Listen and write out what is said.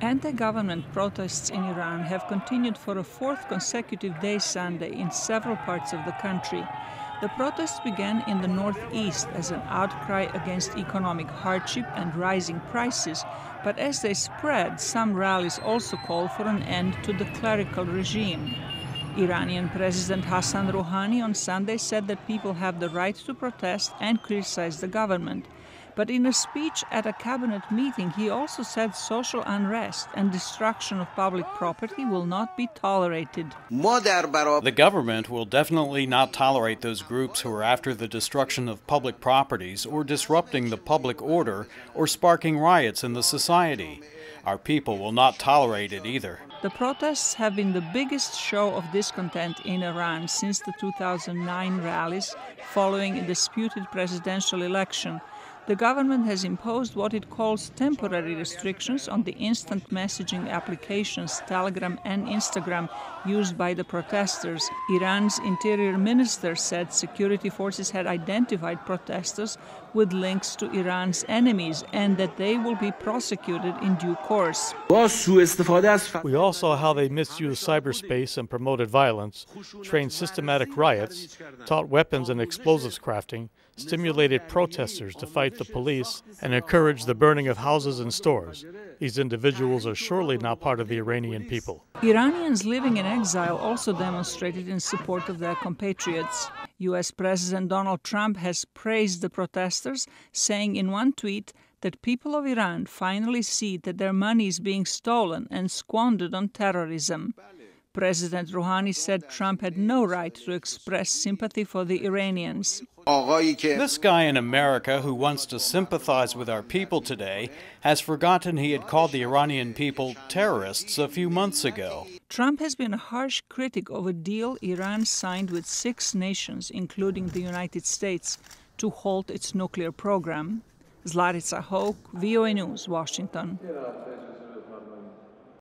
Anti-government protests in Iran have continued for a fourth consecutive day Sunday in several parts of the country. The protests began in the northeast as an outcry against economic hardship and rising prices, but as they spread, some rallies also called for an end to the clerical regime. Iranian President Hassan Rouhani on Sunday said that people have the right to protest and criticize the government. But in a speech at a cabinet meeting, he also said social unrest and destruction of public property will not be tolerated. The government will definitely not tolerate those groups who are after the destruction of public properties or disrupting the public order or sparking riots in the society. Our people will not tolerate it either. The protests have been the biggest show of discontent in Iran since the 2009 rallies following a disputed presidential election. The government has imposed what it calls temporary restrictions on the instant messaging applications Telegram and Instagram used by the protesters. Iran's interior minister said security forces had identified protesters with links to Iran's enemies and that they will be prosecuted in due course. We all saw how they misused cyberspace and promoted violence, trained systematic riots, taught weapons and explosives crafting, stimulated protesters to fight the police, and encouraged the burning of houses and stores. These individuals are surely not part of the Iranian people. Iranians living in exile also demonstrated in support of their compatriots. U.S. President Donald Trump has praised the protesters, saying in one tweet that people of Iran finally see that their money is being stolen and squandered on terrorism. President Rouhani said Trump had no right to express sympathy for the Iranians. This guy in America who wants to sympathize with our people today has forgotten he had called the Iranian people terrorists a few months ago. Trump has been a harsh critic of a deal Iran signed with 6 nations, including the United States, to halt its nuclear program. Zlatica, Hoke, VOA News, Washington.